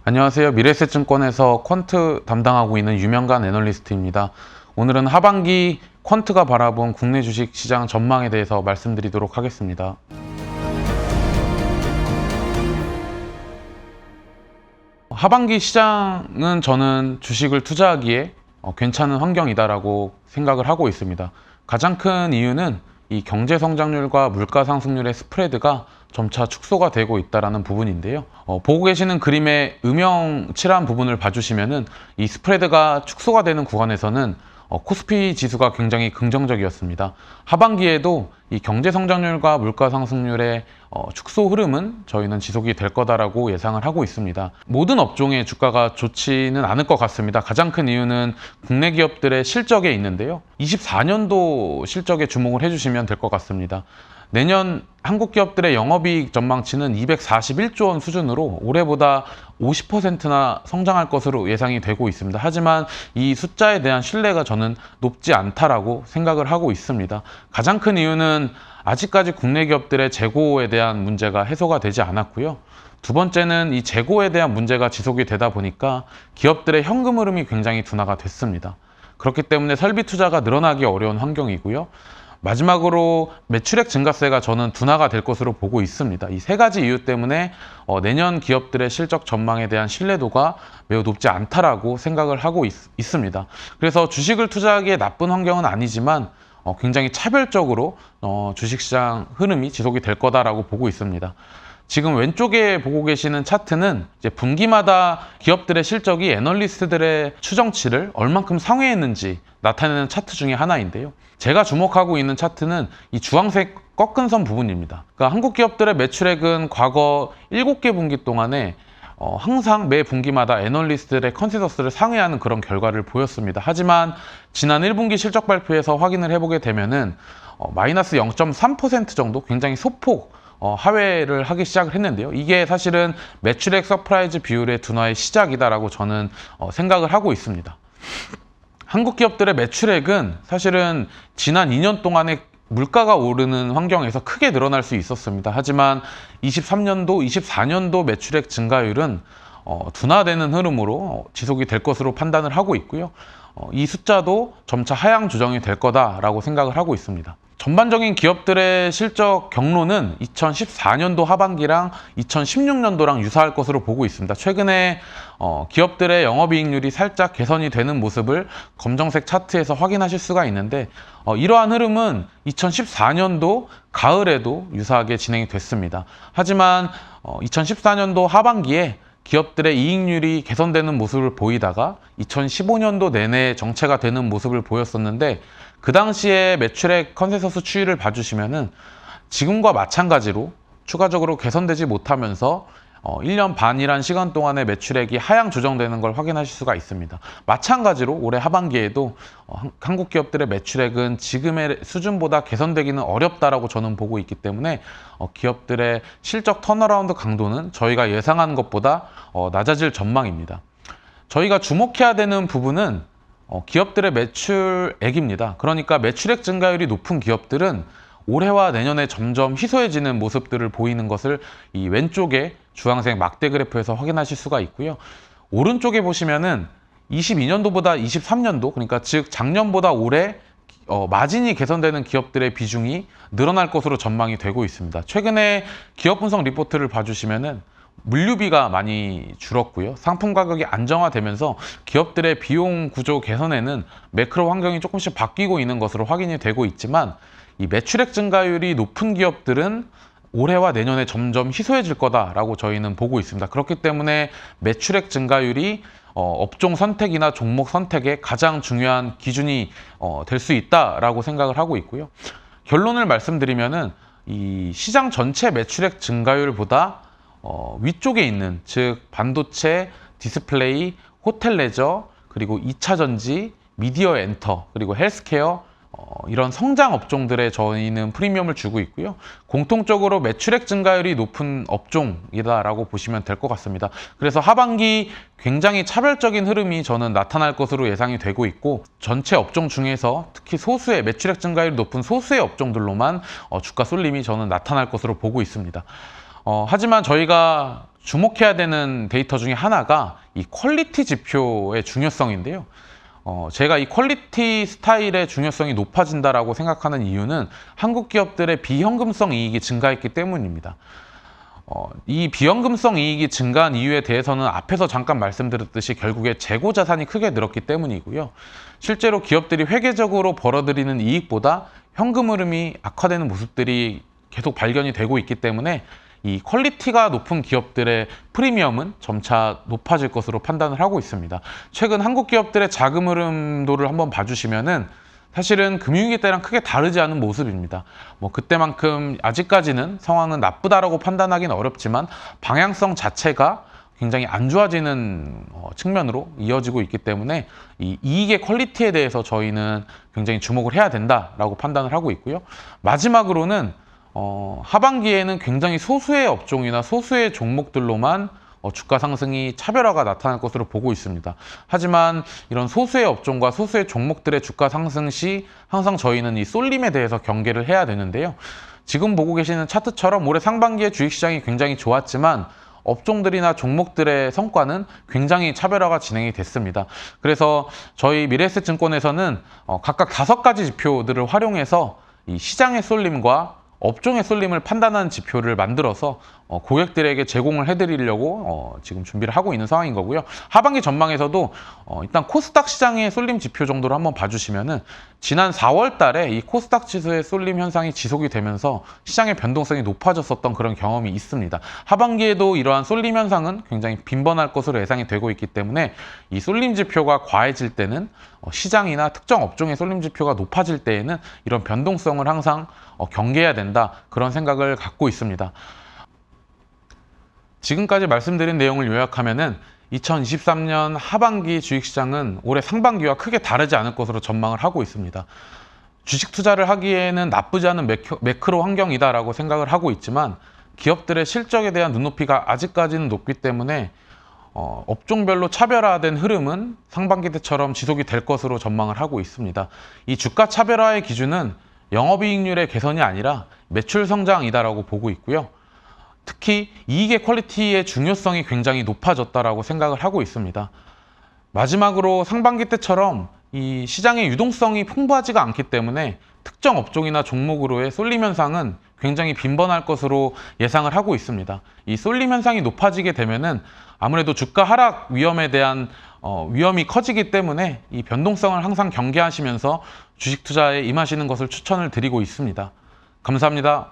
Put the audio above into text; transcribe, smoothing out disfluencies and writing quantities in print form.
안녕하세요. 미래에셋증권에서 퀀트 담당하고 있는 유명관 애널리스트입니다. 오늘은 하반기 퀀트가 바라본 국내 주식 시장 전망에 대해서 말씀드리도록 하겠습니다. 하반기 시장은 저는 주식을 투자하기에 괜찮은 환경이다라고 생각을 하고 있습니다. 가장 큰 이유는 이 경제 성장률과 물가 상승률의 스프레드가 점차 축소가 되고 있다는 부분인데요. 보고 계시는 그림의 음영칠한 부분을 봐주시면은 이 스프레드가 축소가 되는 구간에서는 코스피 지수가 굉장히 긍정적이었습니다. 하반기에도 이 경제 성장률과 물가 상승률의 축소 흐름은 저희는 지속이 될 거다라고 예상을 하고 있습니다. 모든 업종의 주가가 좋지는 않을 것 같습니다. 가장 큰 이유는 국내 기업들의 실적에 있는데요. 24년도 실적에 주목을 해주시면 될 것 같습니다. 내년 한국 기업들의 영업이익 전망치는 241조 원 수준으로 올해보다 50%나 성장할 것으로 예상이 되고 있습니다. 하지만 이 숫자에 대한 신뢰가 저는 높지 않다라고 생각을 하고 있습니다. 가장 큰 이유는 아직까지 국내 기업들의 재고에 대한 문제가 해소가 되지 않았고요. 두 번째는 이 재고에 대한 문제가 지속이 되다 보니까 기업들의 현금 흐름이 굉장히 둔화가 됐습니다. 그렇기 때문에 설비 투자가 늘어나기 어려운 환경이고요. 마지막으로 매출액 증가세가 저는 둔화가 될 것으로 보고 있습니다. 이 세 가지 이유 때문에 내년 기업들의 실적 전망에 대한 신뢰도가 매우 높지 않다라고 생각을 하고 있습니다. 그래서 주식을 투자하기에 나쁜 환경은 아니지만 굉장히 차별적으로 주식시장 흐름이 지속이 될 거다라고 보고 있습니다. 지금 왼쪽에 보고 계시는 차트는 이제 분기마다 기업들의 실적이 애널리스트들의 추정치를 얼만큼 상회했는지 나타내는 차트 중에 하나인데요. 제가 주목하고 있는 차트는 이 주황색 꺾은 선 부분입니다. 그러니까 한국 기업들의 매출액은 과거 7개 분기 동안에 항상 매 분기마다 애널리스트들의 컨센서스를 상회하는 그런 결과를 보였습니다. 하지만 지난 1분기 실적 발표에서 확인을 해보게 되면은 마이너스 0.3% 정도 굉장히 소폭 하회를 하기 시작을 했는데요. 이게 사실은 매출액 서프라이즈 비율의 둔화의 시작이다라고 저는 생각을 하고 있습니다. 한국 기업들의 매출액은 사실은 지난 2년 동안에 물가가 오르는 환경에서 크게 늘어날 수 있었습니다. 하지만 23년도, 24년도 매출액 증가율은 둔화되는 흐름으로 지속이 될 것으로 판단을 하고 있고요. 이 숫자도 점차 하향 조정이 될 거다라고 생각을 하고 있습니다. 전반적인 기업들의 실적 경로는 2014년도 하반기랑 2016년도랑 유사할 것으로 보고 있습니다. 최근에 기업들의 영업이익률이 살짝 개선이 되는 모습을 검정색 차트에서 확인하실 수가 있는데 이러한 흐름은 2014년도 가을에도 유사하게 진행이 됐습니다. 하지만 2014년도 하반기에 기업들의 이익률이 개선되는 모습을 보이다가 2015년도 내내 정체가 되는 모습을 보였었는데 그 당시에 매출액 컨센서스 추이를 봐주시면은 지금과 마찬가지로 추가적으로 개선되지 못하면서 1년 반이란 시간 동안의 매출액이 하향 조정되는 걸 확인하실 수가 있습니다. 마찬가지로 올해 하반기에도 한국 기업들의 매출액은 지금의 수준보다 개선되기는 어렵다라고 저는 보고 있기 때문에 기업들의 실적 턴어라운드 강도는 저희가 예상한 것보다 낮아질 전망입니다. 저희가 주목해야 되는 부분은 기업들의 매출액입니다. 그러니까 매출액 증가율이 높은 기업들은 올해와 내년에 점점 희소해지는 모습들을 보이는 것을 이 왼쪽에 주황색 막대 그래프에서 확인하실 수가 있고요. 오른쪽에 보시면은 22년도보다 23년도, 그러니까 즉 작년보다 올해 마진이 개선되는 기업들의 비중이 늘어날 것으로 전망이 되고 있습니다. 최근에 기업 분석 리포트를 봐주시면은 물류비가 많이 줄었고요. 상품 가격이 안정화되면서 기업들의 비용 구조 개선에는 매크로 환경이 조금씩 바뀌고 있는 것으로 확인이 되고 있지만 이 매출액 증가율이 높은 기업들은 올해와 내년에 점점 희소해질 거다라고 저희는 보고 있습니다. 그렇기 때문에 매출액 증가율이 업종 선택이나 종목 선택의 가장 중요한 기준이 될 수 있다라고 생각을 하고 있고요. 결론을 말씀드리면은 이 시장 전체 매출액 증가율보다 위쪽에 있는 즉 반도체, 디스플레이, 호텔 레저, 그리고 2차 전지, 미디어 엔터, 그리고 헬스케어 이런 성장 업종들에 저희는 프리미엄을 주고 있고요. 공통적으로 매출액 증가율이 높은 업종이다라고 보시면 될 것 같습니다. 그래서 하반기 굉장히 차별적인 흐름이 저는 나타날 것으로 예상이 되고 있고 전체 업종 중에서 특히 소수의 매출액 증가율이 높은 소수의 업종들로만 주가 쏠림이 저는 나타날 것으로 보고 있습니다. 하지만 저희가 주목해야 되는 데이터 중에 하나가 이 퀄리티 지표의 중요성인데요. 제가 이 퀄리티 스타일의 중요성이 높아진다라고 생각하는 이유는 한국 기업들의 비현금성 이익이 증가했기 때문입니다. 이 비현금성 이익이 증가한 이유에 대해서는 앞에서 잠깐 말씀드렸듯이 결국에 재고 자산이 크게 늘었기 때문이고요. 실제로 기업들이 회계적으로 벌어들이는 이익보다 현금 흐름이 악화되는 모습들이 계속 발견이 되고 있기 때문에 이 퀄리티가 높은 기업들의 프리미엄은 점차 높아질 것으로 판단을 하고 있습니다. 최근 한국 기업들의 자금 흐름도를 한번 봐주시면은 사실은 금융위기 때랑 크게 다르지 않은 모습입니다. 그때만큼 아직까지는 상황은 나쁘다라고 판단하기는 어렵지만 방향성 자체가 굉장히 안 좋아지는 측면으로 이어지고 있기 때문에 이 이익의 퀄리티에 대해서 저희는 굉장히 주목을 해야 된다라고 판단을 하고 있고요. 마지막으로는 하반기에는 굉장히 소수의 업종이나 소수의 종목들로만 주가 상승이 차별화가 나타날 것으로 보고 있습니다. 하지만 이런 소수의 업종과 소수의 종목들의 주가 상승 시 항상 저희는 이 쏠림에 대해서 경계를 해야 되는데요. 지금 보고 계시는 차트처럼 올해 상반기에 주식시장이 굉장히 좋았지만 업종들이나 종목들의 성과는 굉장히 차별화가 진행이 됐습니다. 그래서 저희 미래에셋증권에서는 각각 5가지 지표들을 활용해서 이 시장의 쏠림과 업종의 쏠림을 판단하는 지표를 만들어서 고객들에게 제공을 해드리려고 지금 준비를 하고 있는 상황인 거고요. 하반기 전망에서도 일단 코스닥 시장의 쏠림 지표 정도로 한번 봐주시면은 지난 4월 달에 이 코스닥 지수의 쏠림 현상이 지속이 되면서 시장의 변동성이 높아졌었던 그런 경험이 있습니다. 하반기에도 이러한 쏠림 현상은 굉장히 빈번할 것으로 예상이 되고 있기 때문에 이 쏠림 지표가 과해질 때는 시장이나 특정 업종의 쏠림 지표가 높아질 때에는 이런 변동성을 항상 경계해야 된다, 그런 생각을 갖고 있습니다. 지금까지 말씀드린 내용을 요약하면은 2023년 하반기 주식시장은 올해 상반기와 크게 다르지 않을 것으로 전망을 하고 있습니다. 주식 투자를 하기에는 나쁘지 않은 매크로 환경이다라고 생각을 하고 있지만 기업들의 실적에 대한 눈높이가 아직까지는 높기 때문에 업종별로 차별화된 흐름은 상반기 때처럼 지속이 될 것으로 전망을 하고 있습니다. 이 주가 차별화의 기준은 영업이익률의 개선이 아니라 매출 성장이다라고 보고 있고요. 특히 이익의 퀄리티의 중요성이 굉장히 높아졌다라고 생각을 하고 있습니다. 마지막으로 상반기 때처럼 이 시장의 유동성이 풍부하지가 않기 때문에 특정 업종이나 종목으로의 쏠림 현상은 굉장히 빈번할 것으로 예상을 하고 있습니다. 이 쏠림 현상이 높아지게 되면은 아무래도 주가 하락 위험에 대한 위험이 커지기 때문에 이 변동성을 항상 경계하시면서 주식 투자에 임하시는 것을 추천을 드리고 있습니다. 감사합니다.